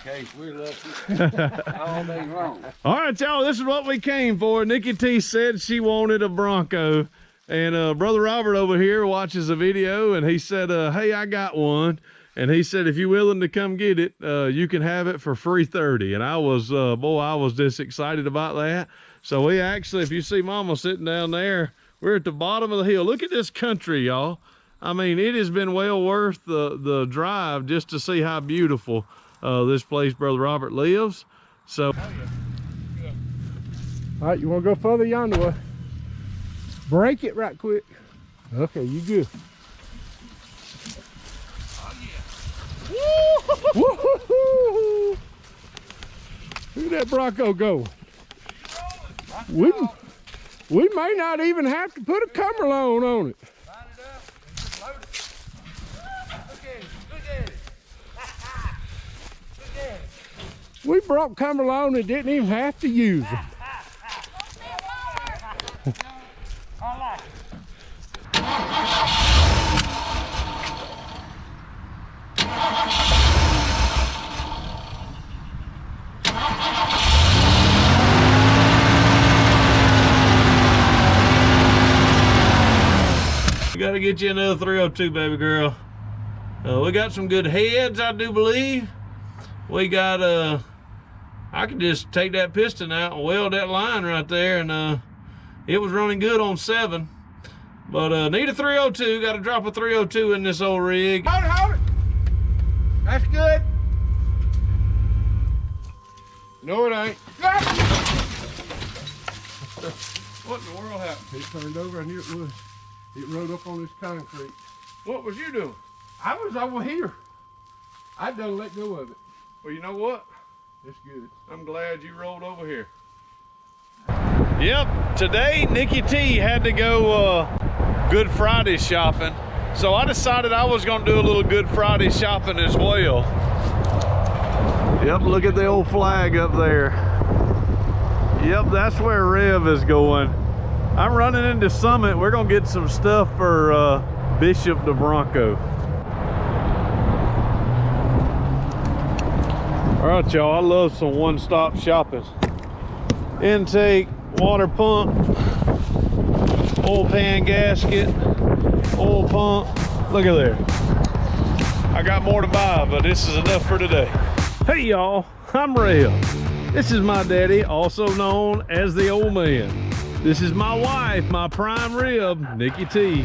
case we're lucky. All day long. All right, y'all, this is what we came for. NikkiT said she wanted a Bronco. And Brother Robert over here watches a video, and he said, hey, I got one. And he said, if you're willing to come get it, you can have it for $330. And I was, boy, I was just excited about that. So we actually, if you see Mama sitting down there, we're at the bottom of the hill. Look at this country, y'all. I mean, it has been well worth the drive just to see how beautiful this place Brother Robert lives. So, all right, you want to go further yonder way? Break it right quick. Okay, you good. Woo-hoo-hoo-hoo. Where'd that Bronco go? We may not even have to put a Cumberland on it. Line it up and just load it. Look at it. Look at it. We brought Cumberland and didn't even have to use them. I like it. we got to get you another 302, baby girl. We got some good heads, I do believe. We got, I could just take that piston out and weld that line right there, and it was running good on 7. But need a 302, got to drop a 302 in this old rig. Hold it. That's good. No, it ain't. What in the world happened? It turned over and here it was. It rode up on this concrete. What was you doing? I was over here. I done let go of it. Well, you know what? It's good. I'm glad you rolled over here. Yep, today NikkiT had to go Good Friday shopping. So I decided I was gonna do a little Good Friday shopping as well. Yep, look at the old flag up there. Yep, that's where Rev is going. I'm running into Summit. We're gonna get some stuff for Bishop the Bronco. All right, y'all, I love some one-stop shopping. Intake, water pump, oil pan gasket, oil pump. Look at there. I got more to buy, but this is enough for today. Hey y'all, I'm Rev. This is my daddy, also known as the old man. This is my wife, my prime rib, NikkiT.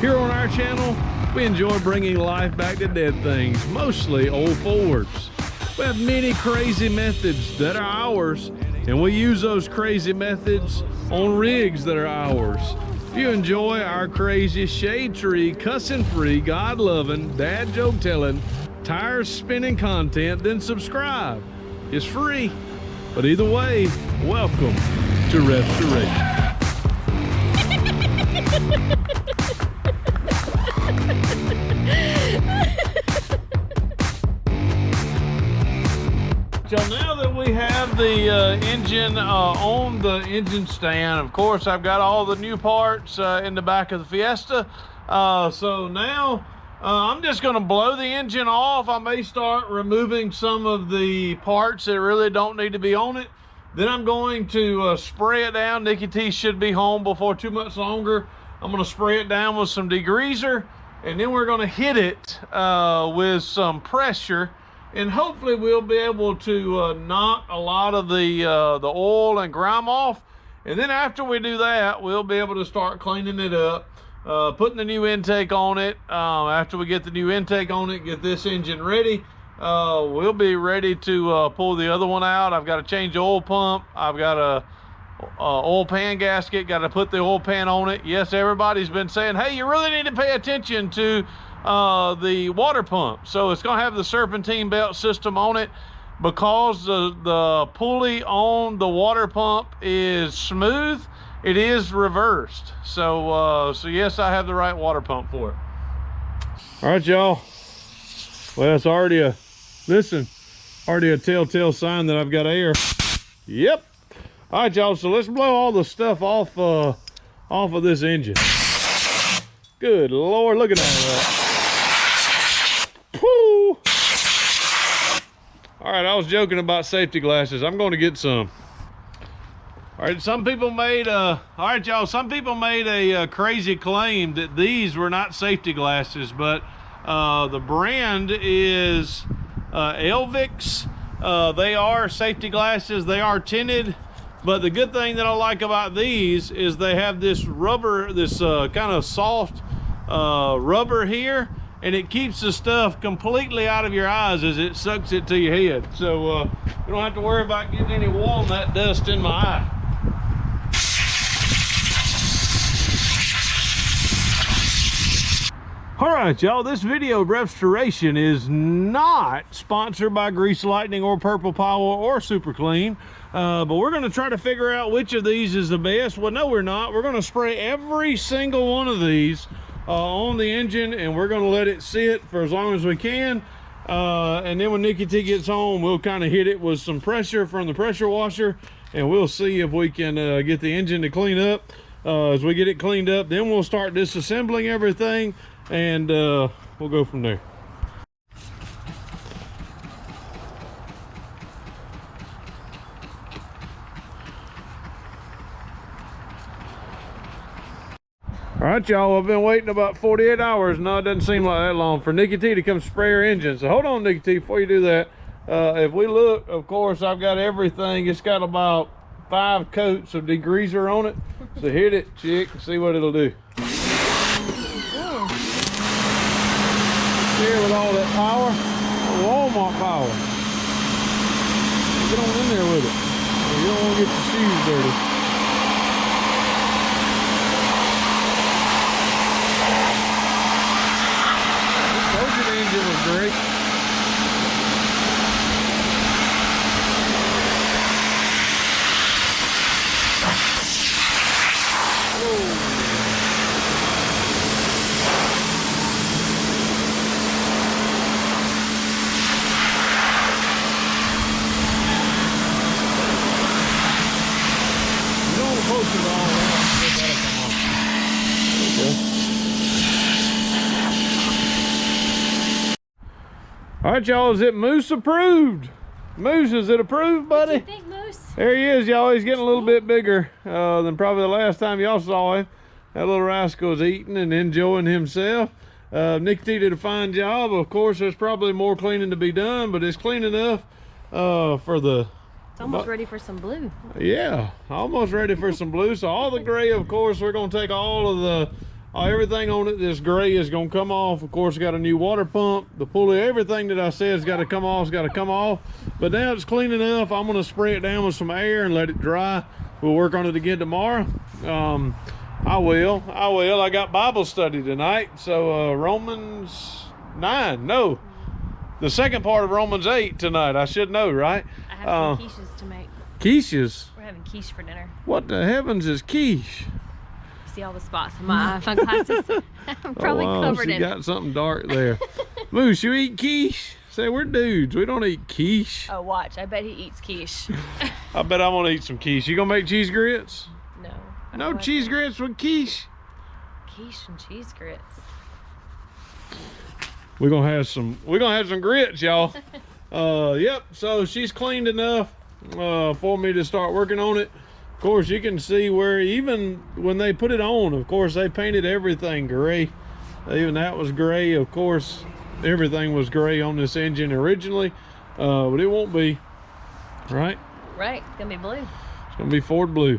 Here on our channel, we enjoy bringing life back to dead things, mostly old Fords. We have many crazy methods that are ours, and we use those crazy methods on rigs that are ours. If you enjoy our crazy shade tree, cussing free, God loving, dad joke telling, tires spinning content, then subscribe. It's free. But either way, welcome to RevStoration. So now that we have the engine on the engine stand, of course I've got all the new parts in the back of the Fiesta. So now I'm just going to blow the engine off. I may start removing some of the parts that really don't need to be on it. Then I'm going to spray it down. NikkiT should be home before too much longer. I'm going to spray it down with some degreaser, and then we're going to hit it with some pressure. And hopefully we'll be able to knock a lot of the oil and grime off. And then after we do that, we'll be able to start cleaning it up, putting the new intake on it. After we get the new intake on it, get this engine ready, we'll be ready to pull the other one out. I've got to change the oil pump. I've got a oil pan gasket, got to put the oil pan on it. Yes, everybody's been saying, hey, you really need to pay attention to the water pump. So it's going to have the serpentine belt system on it. Because the pulley on the water pump is smooth, it is reversed. So yes, I have the right water pump for it. All right, y'all. Well, it's already a telltale sign that I've got air. Yep. All right, y'all. So let's blow all the stuff off of this engine. Good Lord, look at that. Woo! All right, I was joking about safety glasses. I'm going to get some. All right, some people made all right, y'all, some people made a crazy claim that these were not safety glasses, but the brand is Elvix. They are safety glasses. They are tinted, but the good thing that I like about these is they have this rubber, this kind of soft rubber here, and it keeps the stuff completely out of your eyes as it sucks it to your head. So you don't have to worry about getting any walnut dust in my eye. All right, y'all, this video of RevStoration is not sponsored by Grease Lightning or Purple Power or Super Clean, but we're going to try to figure out which of these is the best. Well, no, we're not. We're going to spray every single one of these on the engine, and we're going to let it sit for as long as we can. And then when NikkiT gets home, we'll kind of hit it with some pressure from the pressure washer, and we'll see if we can get the engine to clean up. As we get it cleaned up, then we'll start disassembling everything, and we'll go from there. All right, y'all, I've been waiting about 48 hours. No, it doesn't seem like that long for NikkiT to come spray her engine. So hold on, NikkiT, before you do that. If we look, of course, I've got everything. It's got about 5 coats of degreaser on it. So hit it, chick, and see what it'll do. Here with all that power, Walmart power. Get on in there with it. You don't want to get your shoes dirty. I told you the engine was great. All right, y'all, is it Moose approved? Moose, is it approved, buddy? What do you think, Moose? There he is, y'all. He's getting a little bit bigger than probably the last time y'all saw him. That little rascal is eating and enjoying himself. NikkiT did a fine job. Of course, there's probably more cleaning to be done, but it's clean enough for the... It's almost ready for some blue. Yeah, almost ready for some blue. So all the gray, of course, we're going to take all of the... everything on it, this gray is going to come off. Of course, got a new water pump. The pulley, everything that I said has got to come off. It's got to come off. But now it's clean enough. I'm going to spray it down with some air and let it dry. We'll work on it again tomorrow. I will. I got Bible study tonight. So Romans 9. No, the second part of Romans 8 tonight. I should know, right? I have some quiches to make. Quiches? We're having quiche for dinner. What the heavens is quiche? See all the spots on my sunglasses. I'm probably covered in it. She got something dark there. Moose, you eat quiche? Say, we're dudes. We don't eat quiche. Oh, watch. I bet he eats quiche. I bet I want to eat some quiche. You gonna make cheese grits? No. No cheese grits with quiche. Quiche and cheese grits. We're gonna have some grits, y'all. Yep, so she's cleaned enough for me to start working on it. Of course, you can see where even when they put it on, of course, they painted everything gray. Even that was gray. Of course, everything was gray on this engine originally, but it won't be, right? Right, it's gonna be blue. It's gonna be Ford blue.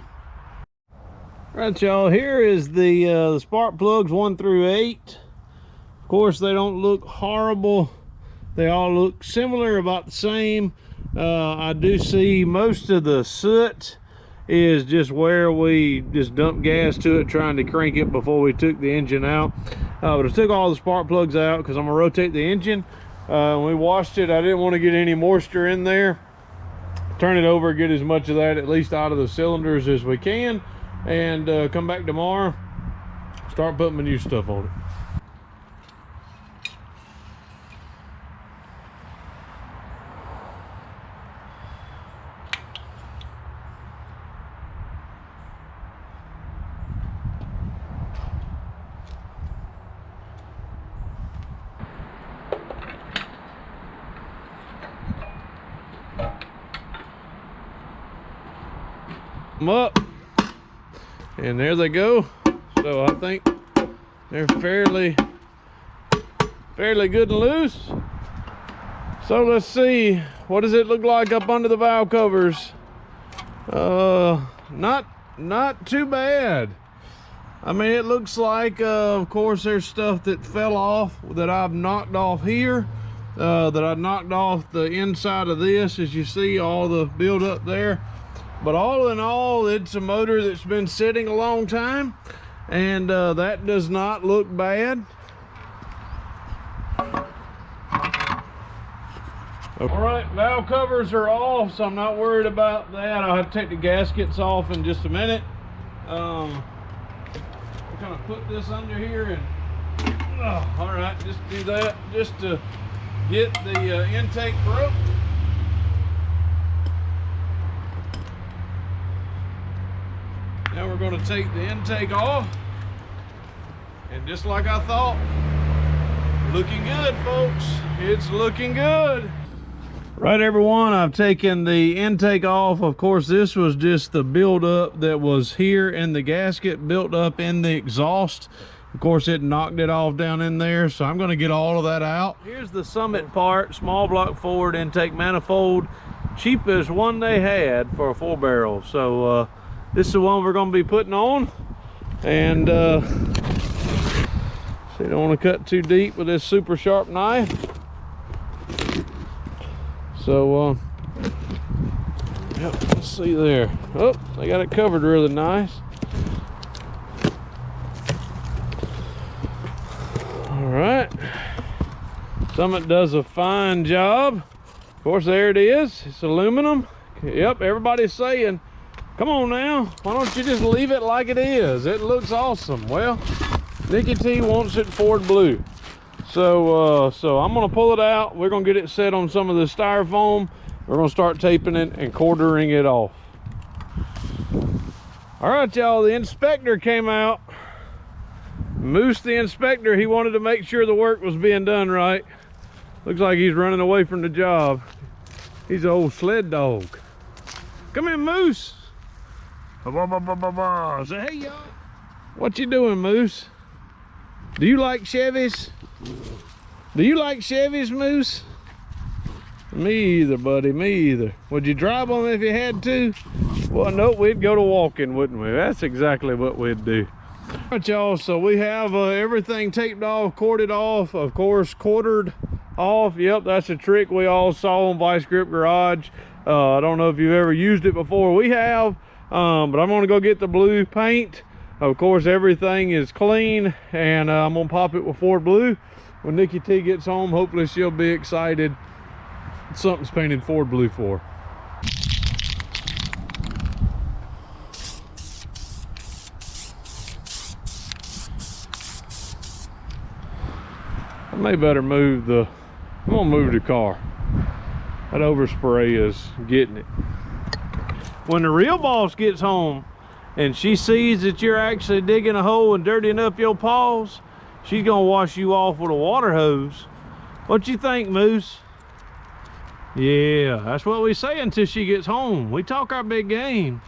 Right, y'all, here is the spark plugs 1 through 8. Of course, they don't look horrible. They all look similar, about the same. I do see most of the soot is just where we just dumped gas to it trying to crank it before we took the engine out. But I took all the spark plugs out because I'm gonna rotate the engine. When we washed it, I didn't want to get any moisture in there. Turn it over, get as much of that at least out of the cylinders as we can, and come back tomorrow, start putting my new stuff on it. them up, and there they go. So I think they're fairly good and loose. So let's see, what does it look like up under the valve covers? Not too bad. I mean, it looks like, of course, there's stuff that fell off that I've knocked off here, that I knocked off the inside of this, as you see, all the build up there. But all in all, it's a motor that's been sitting a long time, and that does not look bad. All right, valve covers are off, so I'm not worried about that. I'll have to take the gaskets off in just a minute. I'm gonna put this under here and, all right, just do that just to get the intake broke. Now we're gonna take the intake off, and just like I thought, looking good, folks. It's looking good. Right, everyone, I've taken the intake off. Of course, this was just the buildup that was here in the gasket, built up in the exhaust. Of course, it knocked it off down in there, so I'm going to get all of that out. Here's the Summit part, small block Ford intake manifold. Cheapest one they had for a 4-barrel. So this is the one we're going to be putting on. And so you don't want to cut too deep with this super sharp knife. So, yep, let's see there. Oh, they got it covered really nice. All right. Summit does a fine job. Of course, there it is. It's aluminum. Yep, everybody's saying, come on now, why don't you just leave it like it is? It looks awesome. Well, NikkiT wants it Ford blue. So I'm gonna pull it out. We're gonna get it set on some of the styrofoam. We're gonna start taping it and quartering it off. All right, y'all, the inspector came out. Moose, the inspector, he wanted to make sure the work was being done right. Looks like he's running away from the job. He's an old sled dog. Come in, Moose. Say, hey, y'all. What you doing, Moose? Do you like Chevys? Do you like Chevys, Moose? Me either, buddy, me either. Would you drive them if you had to? Well, no, we'd go to walking, wouldn't we? That's exactly what we'd do. All right, y'all, so we have everything taped off, corded off, of course, quartered off. Yep, that's a trick we all saw on Vice Grip Garage. I don't know if you've ever used it before. We have, but I'm gonna go get the blue paint. Of course, everything is clean, and I'm gonna pop it with Ford blue. When NikkiT gets home, hopefully she'll be excited. Something's painted Ford blue for her. I may better move the, I'm gonna move the car. That overspray is getting it. When the real boss gets home and she sees that you're actually digging a hole and dirtying up your paws, she's gonna wash you off with a water hose. What you think, Moose? Yeah, that's what we say until she gets home. We talk our big game.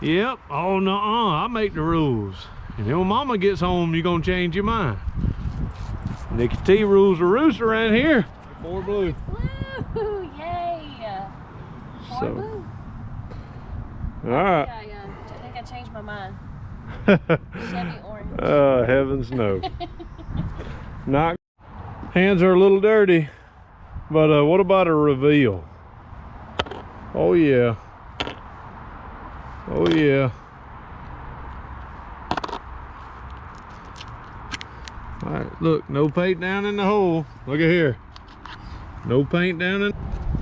Yep, oh nuh-uh, I make the rules. And then when mama gets home, you're gonna change your mind. NikkiT rules the roost around here. Ford blue. Woo, yay. Ford So, blue. all right. I think I changed my mind. Chevy orange. Heavens no. Not. Hands are a little dirty, but what about a reveal? Oh yeah. Oh yeah. All right, look, no paint down in the hole. Look at here. No paint down in.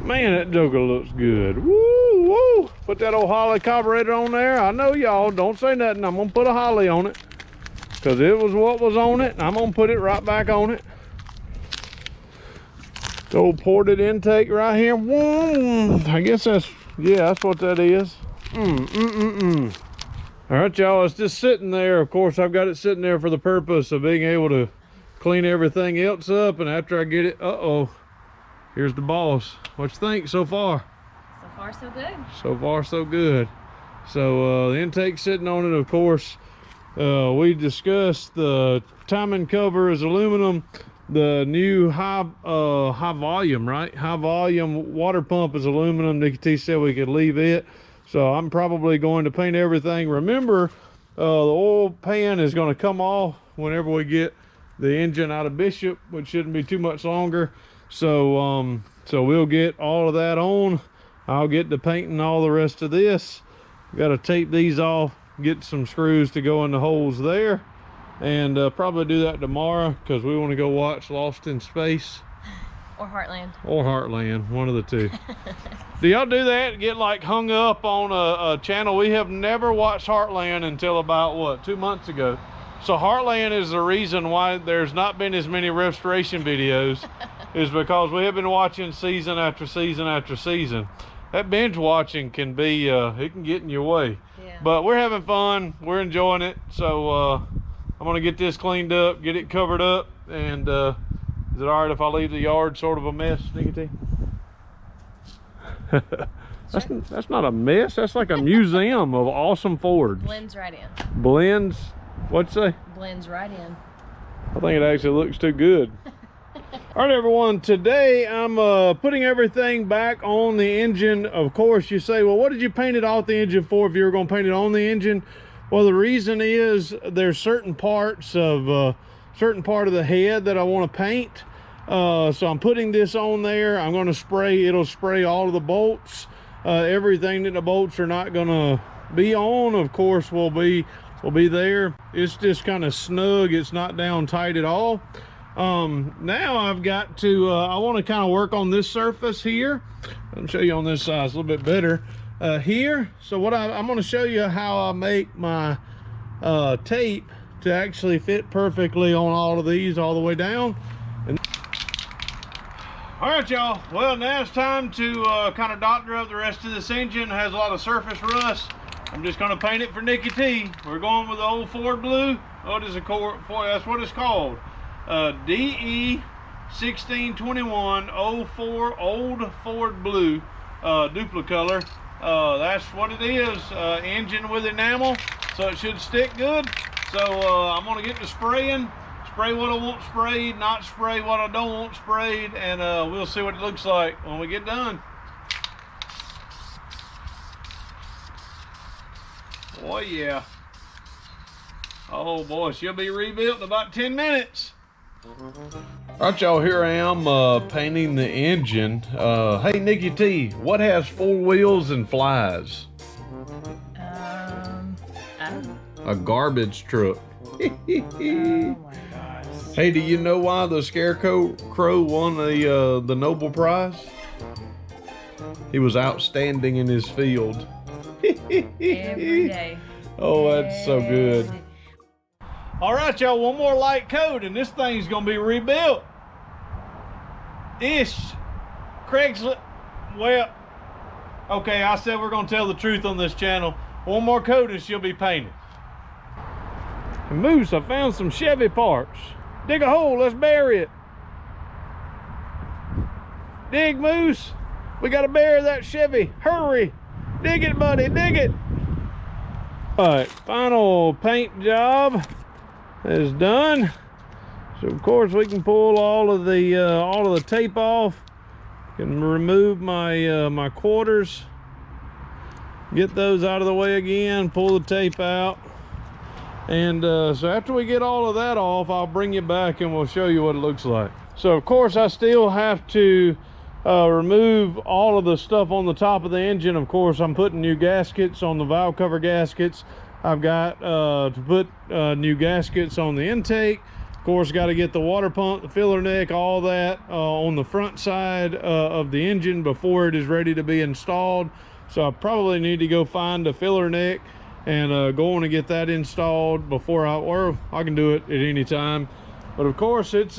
Man, that joker looks good. Woo, woo. Put that old Holly carburetor on there. I know y'all, don't say nothing. I'm gonna put a Holly on it, because it was what was on it. I'm gonna put it right back on it. The old ported intake right here. I guess that's, yeah, that's what that is. All right, y'all, it's just sitting there. Of course, I've got it sitting there for the purpose of being able to clean everything else up. And after I get it, here's the boss. What you think so far? So far, so good. So far, so good. So the intake's sitting on it, of course. We discussed the timing cover is aluminum. The new high volume, right? High volume water pump is aluminum. NikkiT said we could leave it. So I'm probably going to paint everything. Remember, the oil pan is going to come off whenever we get the engine out of Bishop, which shouldn't be too much longer. So so we'll get all of that on. I'll get to painting all the rest of this. Got to tape these off, get some screws to go in the holes there, and probably do that tomorrow because we want to go watch Lost in Space. Or Heartland. Or Heartland, one of the two. Do y'all do that? Get like hung up on a channel? We have never watched Heartland until about, what, 2 months ago. So Heartland is the reason why there's not been as many RevStoration videos, is because we have been watching season after season after season. That binge watching can be, it can get in your way. Yeah. But we're having fun, we're enjoying it. So I'm gonna get this cleaned up, get it covered up, and is it all right if I leave the yard sort of a mess, NikkiT? That's not a mess. That's like a museum of awesome Fords. Blends right in. Blends? What'd you say? Blends right in. I think it actually looks too good. All right, everyone. Today I'm putting everything back on the engine. Of course, you say, well, what did you paint it off the engine for if you were going to paint it on the engine? Well, the reason is there's certain parts of certain part of the head that I want to paint. So I'm putting this on there. I'm going to spray. It'll spray all of the bolts. Everything that the bolts are not going to be on, of course, will be there. It's just kind of snug. It's not down tight at all. Now I've got to I want to kind of work on this surface here. Let me show you on this side. It's a little bit better here. So what I'm going to show you how I make my tape to actually fit perfectly on all of these all the way down. All right, y'all. Well, now it's time to kind of doctor up the rest of this engine. It has a lot of surface rust. I'm just going to paint it for NikkiT. We're going with the old Ford blue. What is it called? That's what it's called. DE 1621 04 old Ford blue duplicolor. That's what it is. Engine with enamel, so it should stick good. So I'm going to get to spraying. Spray what I want sprayed, not spray what I don't want sprayed, and we'll see what it looks like when we get done. Oh yeah. Oh boy, she'll be rebuilt in about 10 minutes. All right, y'all, here I am painting the engine. Hey, NikkiT, what has 4 wheels and flies? I don't know. A garbage truck. Oh my gosh. Hey, do you know why the Scarecrow won the Nobel Prize? He was outstanding in his field. Every day. Oh, that's so good. All right, y'all, one more light coat and this thing's gonna be rebuilt. Ish. Craigslist. Well, okay, I said we're gonna tell the truth on this channel. One more coat and she'll be painted. Moose, I found some Chevy parts. Dig a hole, let's bury it. Dig, Moose. We gotta bury that Chevy. Hurry. Dig it, buddy, dig it. All right, final paint job is done. So of course we can pull all of the tape off. Can remove my my quarters. Get those out of the way again. Pull the tape out. And so after we get all of that off, I'll bring you back and we'll show you what it looks like. So of course I still have to remove all of the stuff on the top of the engine. Of course, I'm putting new gaskets on the valve cover gaskets. I've got to put new gaskets on the intake. Of course, got to get the water pump, the filler neck, all that on the front side of the engine before it is ready to be installed. So I probably need to go find a filler neck and go on and get that installed before or I can do it at any time. But of course, it's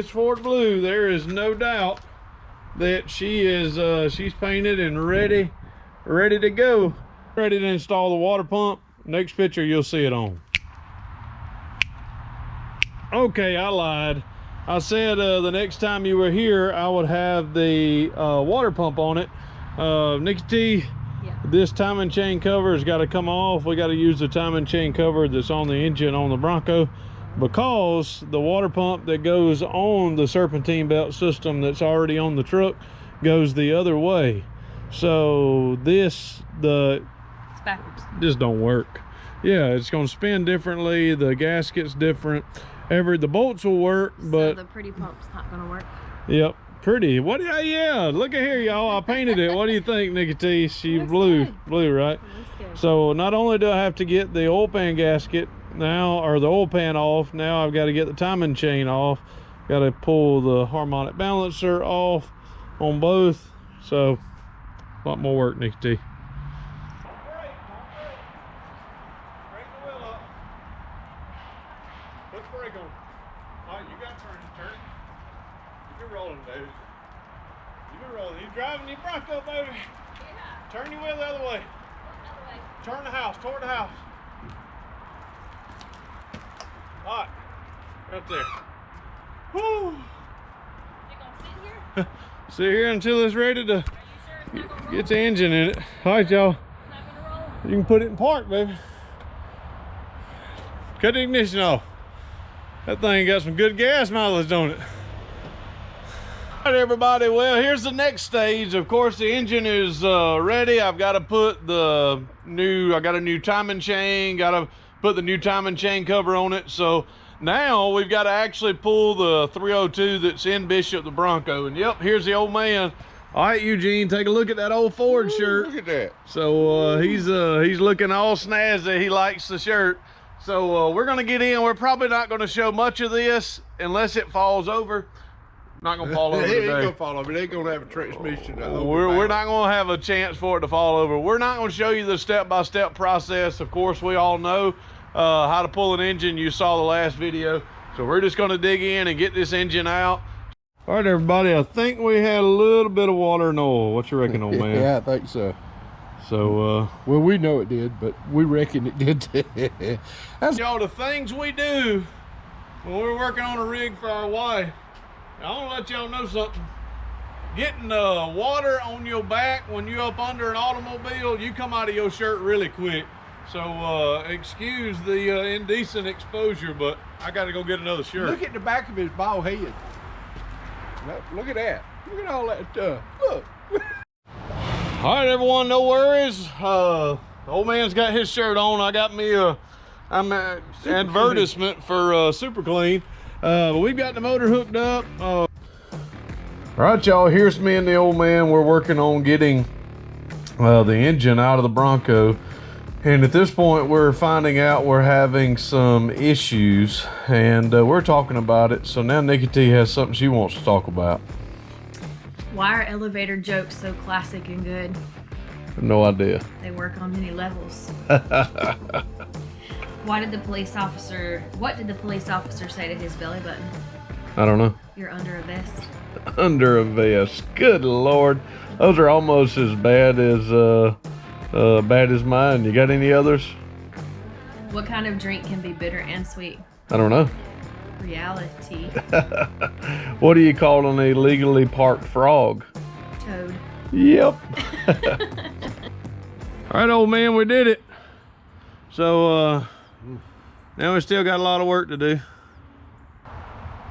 Ford blue. There is no doubt that she's painted and ready to go. Ready to install the water pump. Next picture you'll see it on. Okay, I lied. I said the next time you were here I would have the water pump on it. NikkiT Yeah. This timing chain cover has got to come off. We got to use the timing chain cover that's on the engine on the Bronco, because the water pump that goes on the serpentine belt system that's already on the truck goes the other way. So It's backwards. this don't work. Yeah, it's going to spin differently. The gasket's different. The bolts will work, but so the pretty pump's not gonna work. Yep, pretty. What? Yeah, look at here, y'all. I painted it. What do you think, NikkiT? She Looks blue, good. blue, right? Looks good. So not only do I have to get the oil pan gasket now, or the oil pan off, now I've got to get the timing chain off. Got to pull the harmonic balancer off on both. So a lot more work, NikkiT. Put the brake on. All right, you got turn it. You've been rolling, baby. You've been rolling. You driving your Bronco, baby. Yeah. Turn your wheel the other way. Other way. Turn the house, toward the house. All right, right there. Woo! Is it gonna sit here? Sit here until it's ready to Are you sure it's not gonna roll? get the engine in it. All right, y'all. It's not gonna roll? You can put it in park, baby. Cut the ignition off. That thing got some good gas mileage, don't it? All right, everybody. Well, here's the next stage. Of course, the engine is ready. I've got to put the new, I got a new timing chain, got to put the new timing chain cover on it. So now we've got to actually pull the 302 that's in Bishop the Bronco. And yep, here's the old man. All right, Eugene, take a look at that old Ford shirt. Look at that. So he's looking all snazzy. He likes the shirt. So we're gonna get in. We're probably not gonna show much of this unless it falls over. Not gonna fall over It ain't today. gonna fall over. It ain't gonna have a transmission. We're not gonna have a chance for it to fall over. We're not gonna show you the step-by-step process. Of course, we all know how to pull an engine. You saw the last video. So we're just gonna dig in and get this engine out. All right, everybody, I think we had a little bit of water and oil. What you reckon, old man? Yeah, I think so. So, well, we know it did, but we reckon it did. That's y'all, the things we do when we're working on a rig for our wife, I want to let y'all know something. Getting water on your back when you're up under an automobile, you come out of your shirt really quick. So excuse the indecent exposure, but I got to go get another shirt. Look at the back of his bald head. Look at that. Look at all that stuff. Look. All right, everyone, no worries. Old man's got his shirt on. I got me an advertisement for Super Clean. We've got the motor hooked up. All right, y'all, here's me and the old man. We're working on getting the engine out of the Bronco. And at this point, we're finding out we're having some issues, and we're talking about it. So now NikkiT has something she wants to talk about. Why are elevator jokes so classic and good? No idea. They work on many levels. What did the police officer say to his belly button? I don't know. You're under a vest. Under a vest. Good Lord. Those are almost as bad as mine. You got any others? What kind of drink can be bitter and sweet? I don't know. Reality. What do you call an illegally parked frog? Toad. Yep. All right, old man, we did it. So now we still got a lot of work to do.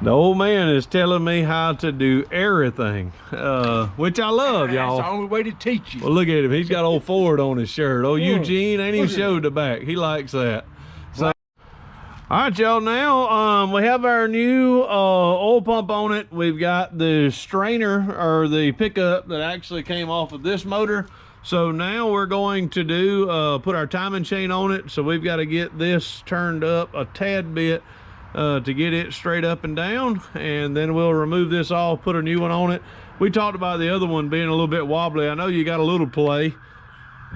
The old man is telling me how to do everything, which I love, y'all. That's the only way to teach you. Well, look at him. He's got old Ford on his shirt. Oh, Eugene ain't even showed the back. He likes that. So, all right, y'all. Now we have our new oil pump on it. We've got the strainer, or the pickup, that actually came off of this motor. So now we're going to do put our timing chain on it. So we've got to get this turned up a tad bit to get it straight up and down, and then we'll remove this off, put a new one on it. We talked about the other one being a little bit wobbly. I know you got a little play.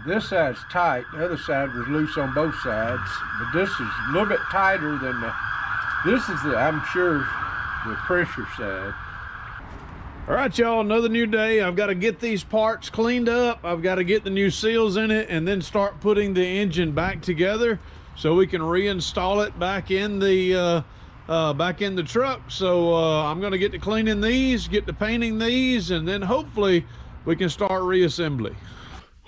This side's tight. The other side was loose on both sides, but this is a little bit tighter than this is I'm sure, the pressure side. All right, y'all, another new day. I've got to get these parts cleaned up. I've got to get the new seals in it, and then start putting the engine back together so we can reinstall it back in the truck. So I'm going to get to cleaning these, get to painting these, and then hopefully we can start reassembly.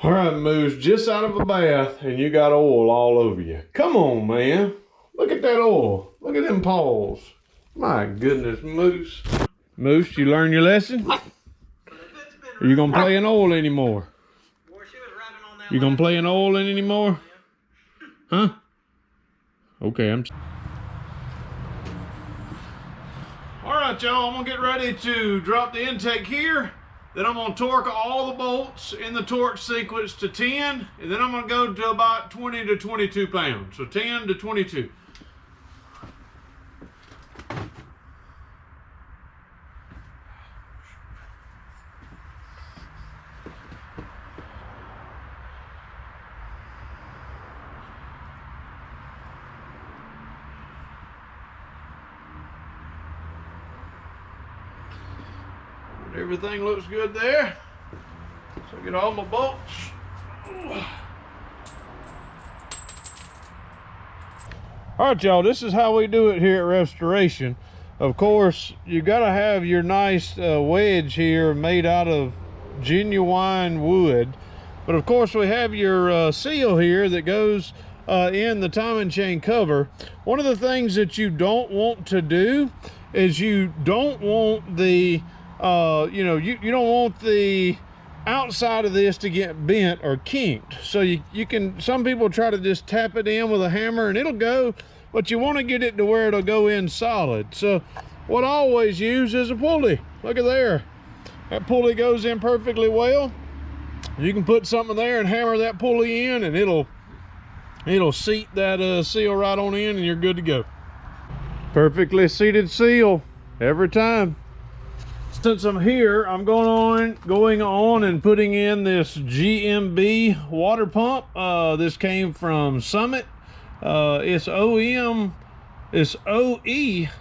All right, Moose, just out of a bath and you got oil all over you. Come on, man. Look at that oil. Look at them paws. My goodness, Moose. Moose, you learn your lesson? Are you gonna play in oil anymore? You gonna play in oil anymore? Huh? Okay, All right, y'all, I'm gonna get ready to drop the intake here. Then I'm gonna torque all the bolts in the torque sequence to 10, and then I'm gonna go to about 20 to 22 pounds. So 10 to 22. Everything looks good there. So get all my bolts. All right, y'all, this is how we do it here at RevStoration. Of course, you gotta have your nice wedge here made out of genuine wood. But of course, we have your seal here that goes in the timing chain cover. One of the things that you don't want to do is you don't want the you know, you don't want the outside of this to get bent or kinked. So you can, some people try to just tap it in with a hammer and it'll go, but you want to get it to where it'll go in solid. So what I always use is a pulley. Look at there. That pulley goes in perfectly well. You can put something there and hammer that pulley in and it'll seat that seal right on in and you're good to go. Perfectly seated seal every time. Since I'm here, I'm going on and putting in this GMB water pump. This came from Summit. It's OE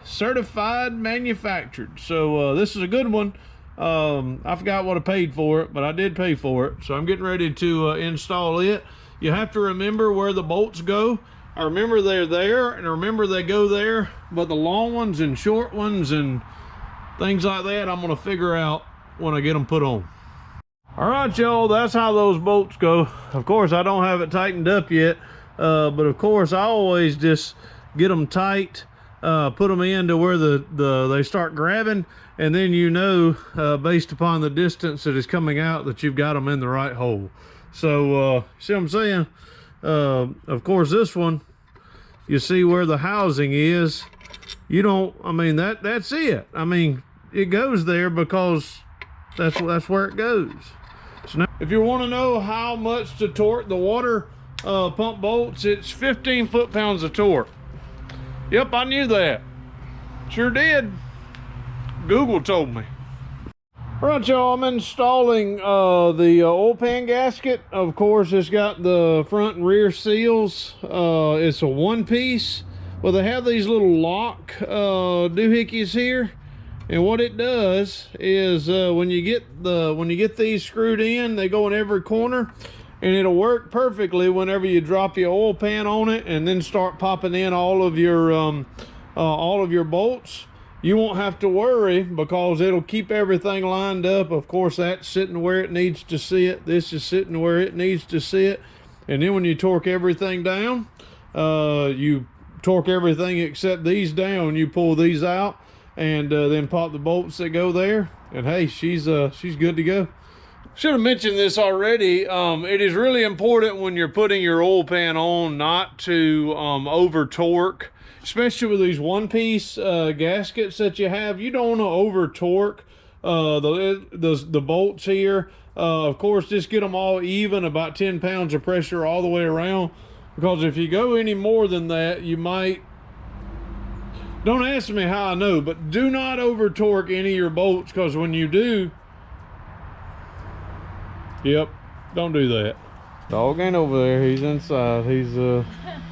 certified manufactured. So this is a good one. I forgot what I paid for it, but I did pay for it. So I'm getting ready to install it. You have to remember where the bolts go. I remember they're there, and I remember they go there, but the long ones and short ones and things like that, I'm gonna figure out when I get them put on. All right, y'all, that's how those bolts go. Of course, I don't have it tightened up yet, but of course, I always just get them tight, put them in to where they start grabbing, and then you know, based upon the distance that is coming out, that you've got them in the right hole. So, see what I'm saying? Of course, this one, you see where the housing is. You don't, I mean, that's it. I mean, it goes there because that's where it goes. So now, if you want to know how much to torque the water pump bolts, it's 15 foot-pounds of torque. Yep, I knew that. Sure did. Google told me. All right, y'all, I'm installing the oil pan gasket. Of course, it's got the front and rear seals. It's a one-piece. Well, they have these little lock doohickeys here, and what it does is when you get these screwed in, they go in every corner, and it'll work perfectly whenever you drop your oil pan on it and then start popping in all of your bolts. You won't have to worry because it'll keep everything lined up. Of course, that's sitting where it needs to sit. This is sitting where it needs to sit, and then when you torque everything down, you torque everything except these down. You pull these out and then pop the bolts that go there, and hey, she's good to go. Should have mentioned this already. It is really important when you're putting your oil pan on not to over torque, especially with these one-piece gaskets that you have. You don't want to over torque the bolts here. Of course, just get them all even, about 10 pounds of pressure all the way around. Because if you go any more than that, you might, don't ask me how I know, but do not over torque any of your bolts, because when you do, yep, don't do that. Dog ain't over there, he's inside. He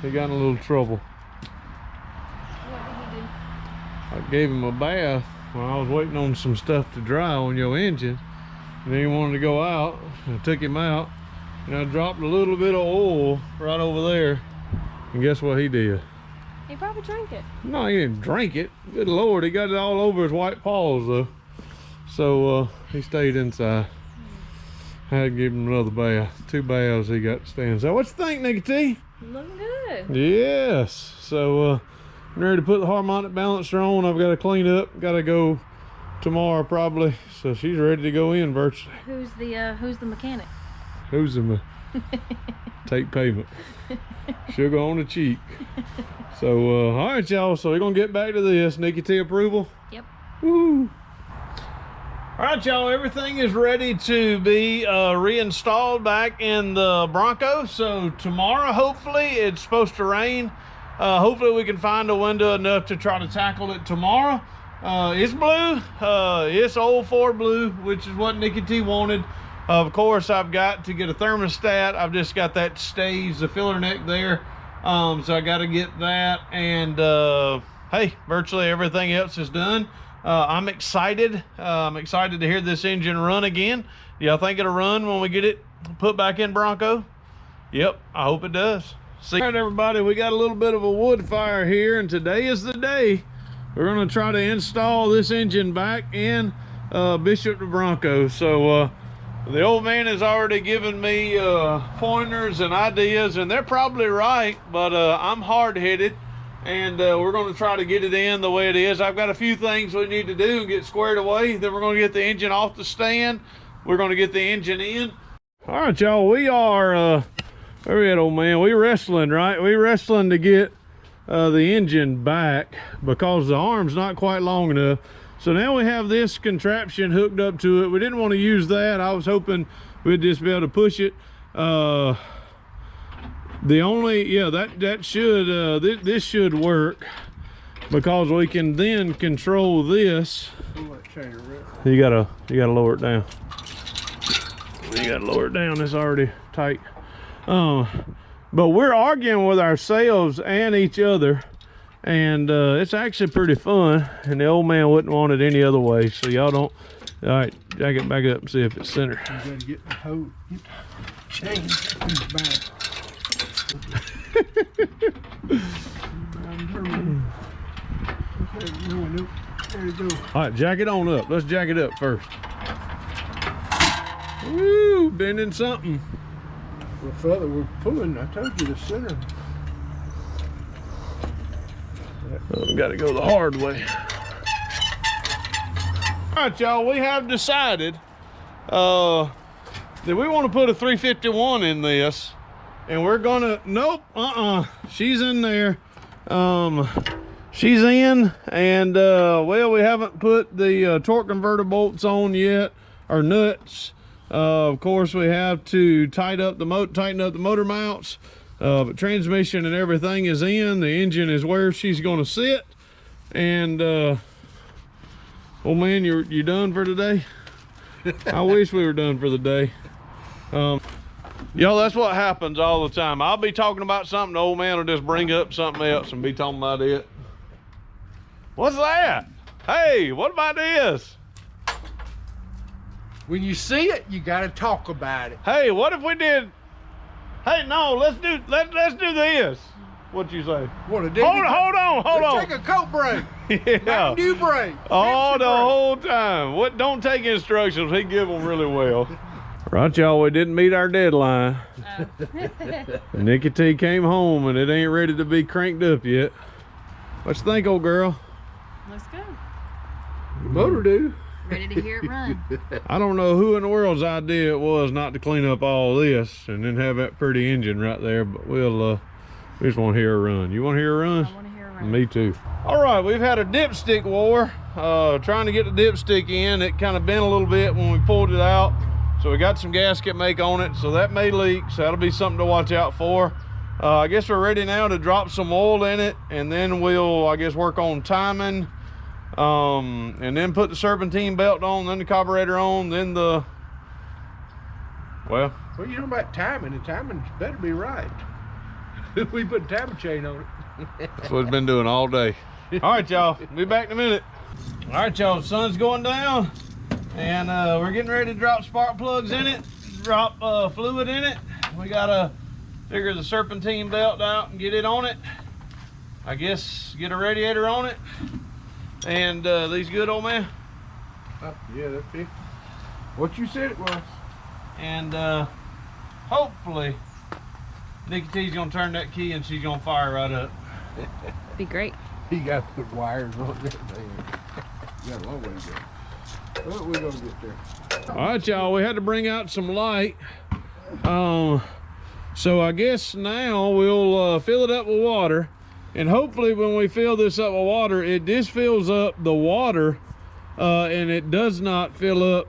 got in a little trouble. What did he do? I gave him a bath when I was waiting on some stuff to dry on your engine. And then he wanted to go out, and I took him out. And I dropped a little bit of oil right over there, and guess what he did? He probably drank it. No, he didn't drink it. Good Lord, he got it all over his white paws though. So he stayed inside. had to give him another bath. 2 baths he got to stand. So what you think, NikkiT? Looking good. Yes. So I'm ready to put the harmonic balancer on. I've got to clean up. Got to go tomorrow probably. So she's ready to go in virtually. Who's the mechanic? Who's the take payment? Sugar on the cheek. So all right, y'all. So we're gonna get back to this. NikkiT approval. Yep. Woo. All right, y'all, everything is ready to be reinstalled back in the Bronco. So tomorrow, hopefully, it's supposed to rain. Hopefully we can find a window enough to try to tackle it tomorrow. It's blue. It's old Ford blue, which is what NikkiT wanted. Of course, I've got to get a thermostat. I've just got that stays, the filler neck there. So I got to get that. And hey, virtually everything else is done. I'm excited. I'm excited to hear this engine run again. Y'all think it'll run when we get it put back in Bronco? Yep, I hope it does. See, all right, everybody, we got a little bit of a wood fire here, and today is the day we're gonna try to install this engine back in Bishop to Bronco. So the old man has already given me pointers and ideas, and they're probably right, but I'm hard-headed. And we're going to try to get it in the way it is. I've got a few things we need to do and get squared away. Then we're going to get the engine off the stand. We're going to get the engine in. All right, y'all, we are, where we at, old man? We wrestling, right? We wrestling to get the engine back because the arm's not quite long enough. So now we have this contraption hooked up to it. We didn't want to use that. I was hoping we'd just be able to push it. The only, yeah, that should, this should work because we can then control this. You gotta lower it down. You gotta lower it down, it's already tight. But we're arguing with ourselves and each other, and it's actually pretty fun, and the old man wouldn't want it any other way, so y'all don't. All right, jack it back up and see if it's center. You gotta get the hose, chain back. There you go. All right, jack it on up. Let's jack it up first. Woo, bending something. Well, further we're pulling. I told you the center. We got to go the hard way. All right, y'all. We have decided that we want to put a 351 in this. And we're gonna, nope, she's in there. She's in, and well, we haven't put the torque converter bolts on yet, or nuts. Of course, we have to tighten up the motor mounts, but transmission and everything is in. The engine is where she's gonna sit. And oh man, you done for today? I wish we were done for the day. Y'all, that's what happens all the time. I'll be talking about something, the old man will just bring up something else and be talking about it. What's that? Hey, what about this? When you see it, you gotta talk about it. Hey, what if we did? Hey, no, let's do this. What you say? What a hold on. Take a Coke break. Yeah. Mountain Dew break. Oh, Pepsi the break. whole time. What? Don't take instructions. He give them really well. Right, y'all, we didn't meet our deadline. NikkiT came home and it ain't ready to be cranked up yet. What you think, old girl? Looks good. The motor do. Ready to hear it run. I don't know who in the world's idea it was not to clean up all this and then have that pretty engine right there, but we just want to hear her run. You want to hear her run? I want to hear it run. Me too. All right, we've had a dipstick war. Trying to get the dipstick in. It kind of bent a little bit when we pulled it out. So we got some gasket make on it, so that may leak, so that'll be something to watch out for. I guess we're ready now to drop some oil in it, and then we'll, I guess, work on timing, and then put the serpentine belt on, then the carburetor on, then the, well. Well, you know about timing. The timing better be right. We put a timing chain on it. That's what it's been doing all day. All right, y'all, be back in a minute. All right, y'all, the sun's going down. And we're getting ready to drop spark plugs in it, drop fluid in it. We gotta figure the serpentine belt out and get it on it. I guess get a radiator on it. And these good, old man? Yeah, that's it. What you said it was. and hopefully NikkiT's gonna turn that key and she's gonna fire right up. Be great. He got to put wires on that thing. You got a long way to go. But we're gonna get there. All right, y'all, we had to bring out some light. So I guess now we'll fill it up with water, and hopefully when we fill this up with water, it just fills up the water and it does not fill up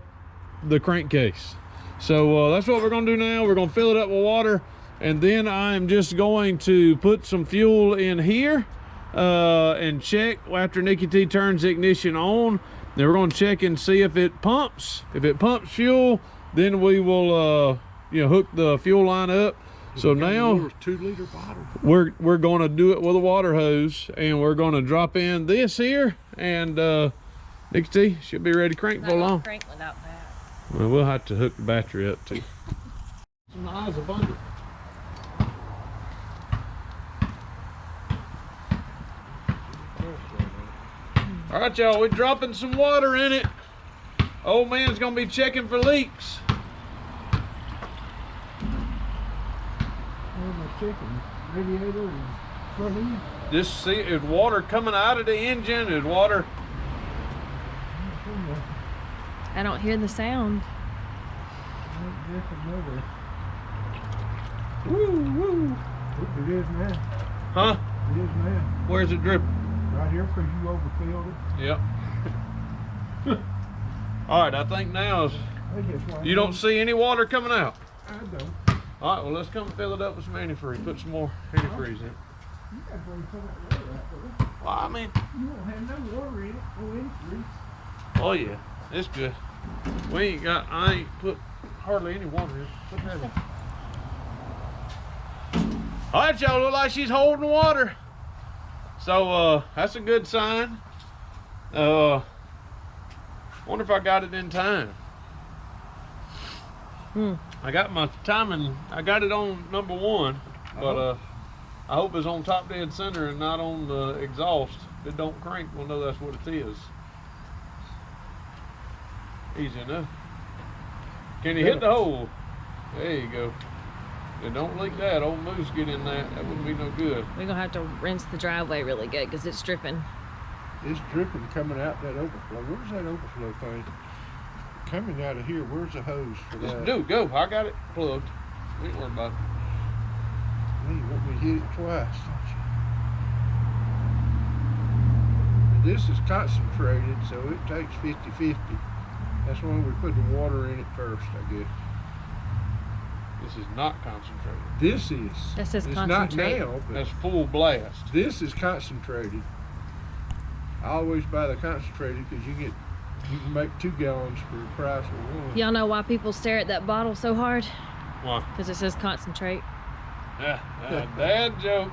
the crankcase. So that's what we're gonna do now. We're gonna fill it up with water, and then I'm just going to put some fuel in here and check after NikkiT turns the ignition on. Then we're gonna check and see if it pumps. If it pumps fuel, then we will hook the fuel line up. So now 2 liter bottle. we're gonna do it with a water hose, and we're gonna drop in this here, and NikkiT should be ready to crank for long. Crank without that. Well, we'll have to hook the battery up too. Some eyes abundant. All right, y'all, we're dropping some water in it. Old man's gonna be checking for leaks. Where's my chicken? Radiator in front of you? Just see, is water coming out of the engine? Is water? I don't hear the sound. Woo, woo. It is now. Huh? It is now. Where's it dripping? Right here, because you overfilled it. Yep. All right, I think now is, I think that's why you don't see any water coming out. I don't. All right, well, let's come fill it up with some antifreeze. Put some more antifreeze in it. You gotta bring some of that water out there. Well, I mean, You won't have no water in it, no antifreeze. oh yeah, it's good. We ain't got, I ain't put hardly any water in. Put that in. All right, y'all, look like she's holding water. So that's a good sign. Wonder if I got it in time. I got my timing, I got it on #1, but I hope it's on top dead center and not on the exhaust. If it don't crank, we'll know that's what it is. Easy enough. Can you hit the hole? There you go. And don't leak that. Old moose get in that. That wouldn't be no good. We're gonna have to rinse the driveway really good because it's dripping. It's dripping coming out that overflow. Where's that overflow thing? Coming out of here, where's the hose for Just that? do, go. I got it plugged. We ain't worried about it. Well, you want me to hit it twice, don't you? This is concentrated, so it takes 50-50. That's why we put the water in it first, I guess. This is not concentrated. This is. That says it's concentrate. not now, but That's full blast. this is concentrated. I always buy the concentrated because you can make 2 gallons for the price of 1. Y'all know why people stare at that bottle so hard? Why? Because it says concentrate. Dad joke.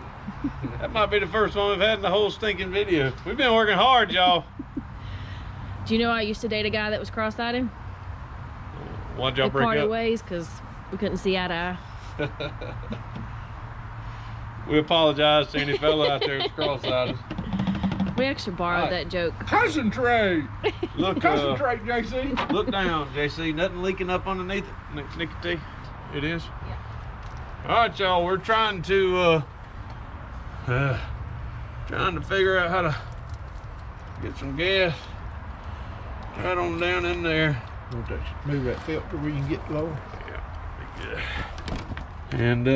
That might be the first one we've had in the whole stinking video. We've been working hard, y'all. Do you know I used to date a guy that was cross-eyed? Why'd y'all We break parted up? ways because we couldn't see eye to eye. We apologize to any fella out there that's cross-eyed. We actually borrowed Right. that joke. Concentrate! Look, Concentrate, JC! look down, JC. Nothing leaking up underneath it. NikkiT. It is? Yeah. All right, y'all. We're trying to figure out how to get some gas right on down in there. Want to move that filter where you can get lower? Yeah, be good. And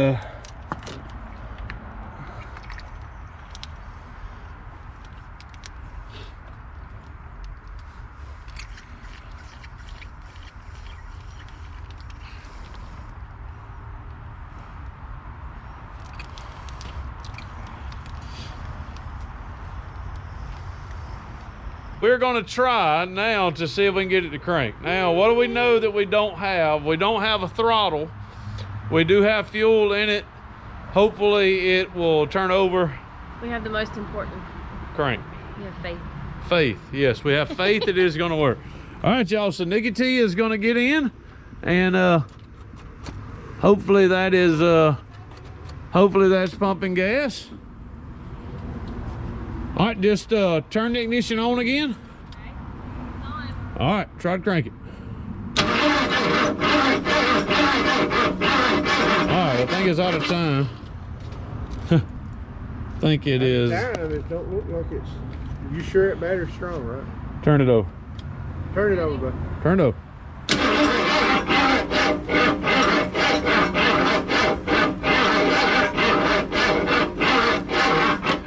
we're going to try now to see if we can get it to crank. Now, what do we know that we don't have? We don't have a throttle. We do have fuel in it. Hopefully it will turn over. We have the most important. Crank. We have faith. Faith. Yes, we have faith it is going to work. All right, y'all. So NikkiT is going to get in, and hopefully that is hopefully that's pumping gas. All right, just turn the ignition on again. Okay. On. All right, try to crank it. think it's out of time. I think it is. Time, it don't look like it's. You sure that battery's strong, right? Turn it over. Turn it over, bud. Turn it over.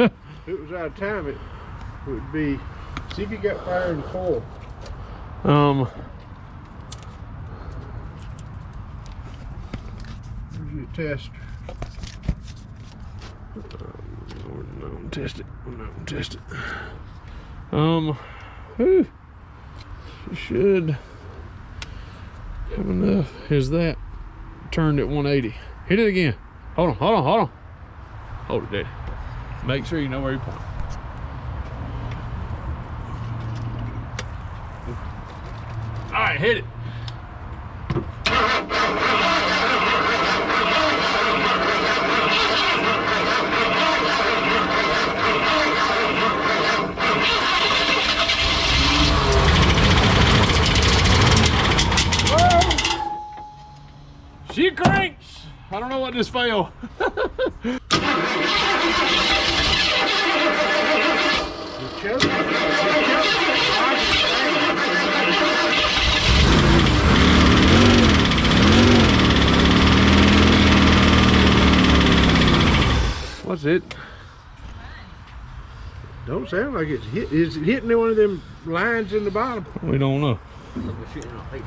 If it was out of time, it would be. See if you got fire in the coil. Here's your tester. We're not gonna test it. We're not gonna test it. Whew. Should have enough. Here's that. Turned at 180. Hit it again. Hold on, hold on, hold on. Hold it, Daddy. Make sure you know where you point. All right, hit it. She cranks. I don't know what just failed. What's it? Don't sound like it's hit. Is it hitting one of them lines in the bottom? We don't know. Something shooting in my face.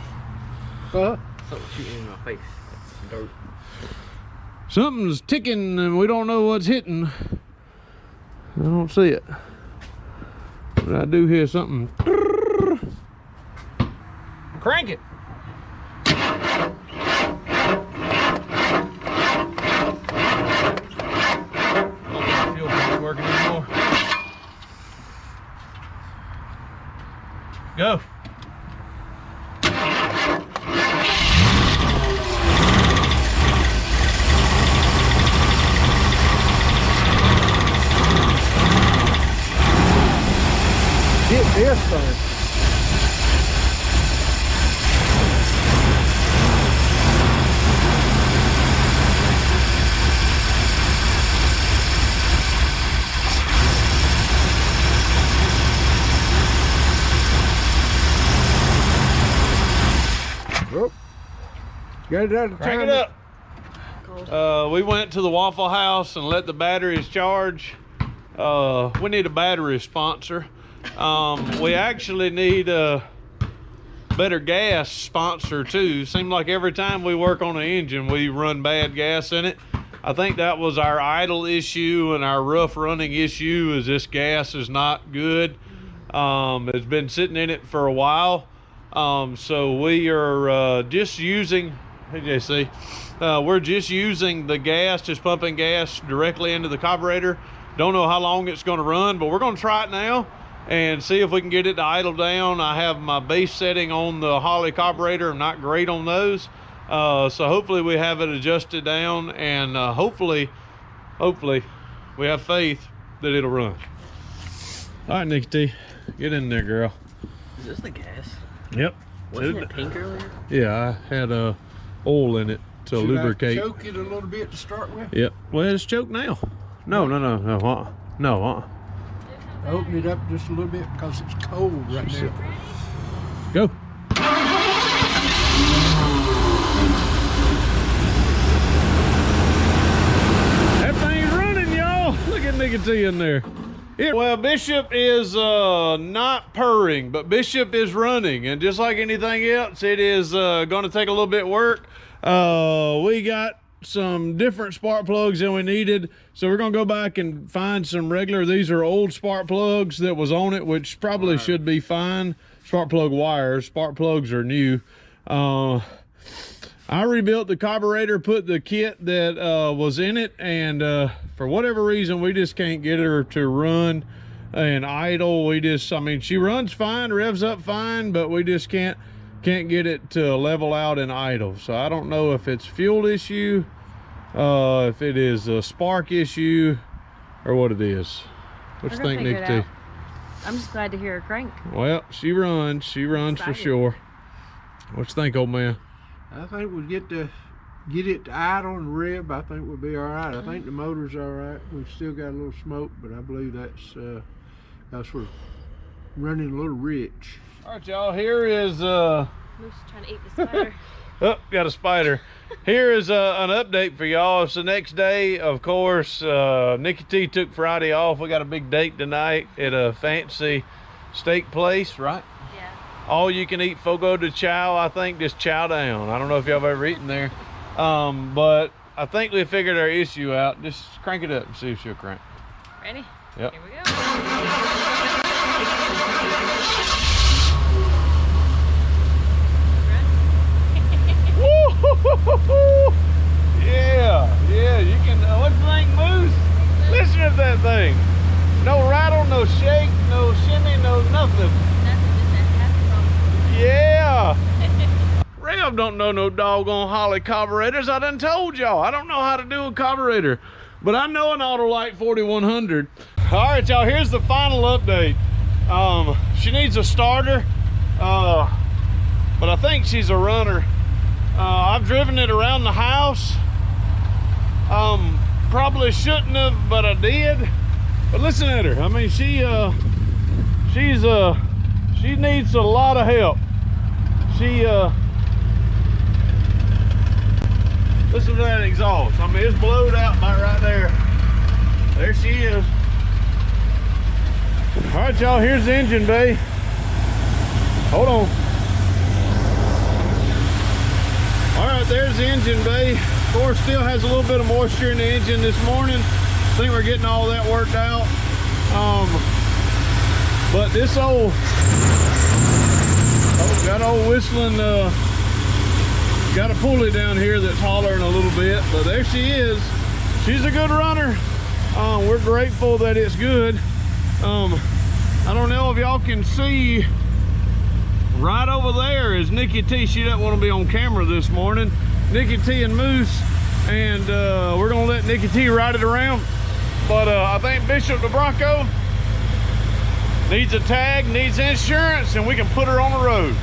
Huh? Something shooting in my face. Dirt. Something's ticking and we don't know what's hitting. I don't see it. But I do hear something. Crank it. Fuel pump working anymore. Go. Hit this thing. Oh, got it out of Crank time. it up. We went to the Waffle House and let the batteries charge. We need a battery sponsor. We actually need a better gas sponsor too. Seems like every time we work on an engine, we run bad gas in it. I think that was our idle issue and our rough running issue is this gas is not good. It's been sitting in it for a while. So we are just using, hey JC, we're just using the gas, just pumping gas directly into the carburetor. Don't know how long it's going to run, but we're going to try it now and see if we can get it to idle down. I have my base setting on the Holley carburetor. I'm not great on those. So hopefully we have it adjusted down and hopefully we have faith that it'll run. All right, NikkiT, get in there, girl. Is this the gas? Yep. Wasn't it pink earlier? Yeah, I had oil in it to Should lubricate. I choke it a little bit to start with? Yep. Well, it's choked now. No. Open it up just a little bit because it's cold right now. Go. That thing's running, y'all. Look at NikkiT in there. Well, Bishop is not purring, but Bishop is running. And just like anything else, it is going to take a little bit of work. We got some different spark plugs than we needed, so we're gonna go back and find some regular. These are old spark plugs that was on it, which probably should be fine. Spark plug wires. Spark plugs are new. I rebuilt the carburetor, put the kit that was in it, and for whatever reason we just can't get her to run and idle. I mean, she runs fine, revs up fine, but we just can't get it to level out and idle. So I don't know if it's fuel issue, if it is a spark issue, or what it is. What you think, NikkiT? I'm just glad to hear her crank. Well, she runs for sure. What you think, old man? I think we'll get the get it to idle and rev, I think we'll be all right. I think the motor's all right. We've still got a little smoke, but I believe that's we're running a little rich. All right, y'all, here is Moose trying to eat the spider. oh, got a spider. Here is an update for y'all. It's the next day, of course. NikkiT took Friday off. We got a big date tonight at a fancy steak place, right? Yeah. All you can eat fogo de chao, I think, just chow down. I don't know if y'all have ever eaten there. But I think we figured our issue out. Just crank it up and see if she'll crank. Ready? Yep. Here we go. Yeah, you can, what do you think, Moose? Listen to that thing. No rattle, no shake, no shimmy, no nothing. Yeah. Rev don't know no doggone Holly carburetors. I done told y'all. I don't know how to do a carburetor, but I know an Autolite 4100. All right, y'all, here's the final update. She needs a starter, but I think she's a runner. I've driven it around the house. Probably shouldn't have, but I did. But listen at her. I mean, she needs a lot of help. Listen to that exhaust. I mean, it's blowed out by right there. There she is. All right, y'all, here's the engine bay. Hold on. All right, there's the engine bay. Of course, still has a little bit of moisture in the engine this morning. I think we're getting all that worked out. But this old, got old whistling, got a pulley down here that's hollering a little bit, but there she is. She's a good runner. We're grateful that it's good. I don't know if y'all can see, right over there is NikkiT. She doesn't want to be on camera this morning. NikkiT and Moose, and we're gonna let NikkiT ride it around. But I think Bishop the Bronco needs a tag, needs insurance, and we can put her on the road.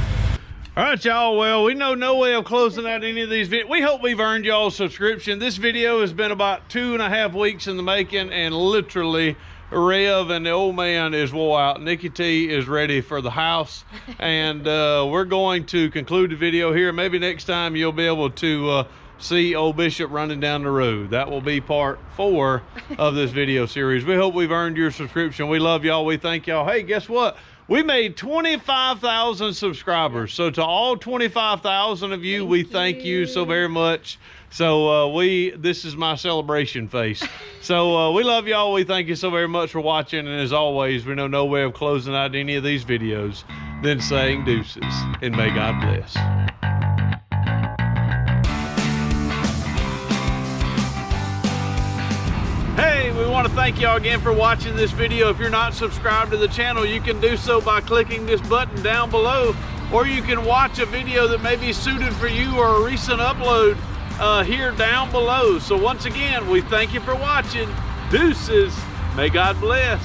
All right, y'all, well, we know no way of closing out any of these videos. We hope we've earned y'all's subscription. This video has been about 2.5 weeks in the making, and literally Rev and the old man is wore out. NikkiT is ready for the house, and we're going to conclude the video here. Maybe next time you'll be able to see old Bishop running down the road. That will be part 4 of this video series. We hope we've earned your subscription. We love y'all. We thank y'all. Hey, guess what? We made 25,000 subscribers. So to all 25,000 of you, we thank you so very much. So this is my celebration face. So we love y'all. We thank you so very much for watching. And as always, we know no way of closing out any of these videos than saying deuces and may God bless. Hey, we want to thank y'all again for watching this video. If you're not subscribed to the channel, you can do so by clicking this button down below, or you can watch a video that may be suited for you or a recent upload here down below. So once again, we thank you for watching. Deuces, may God bless.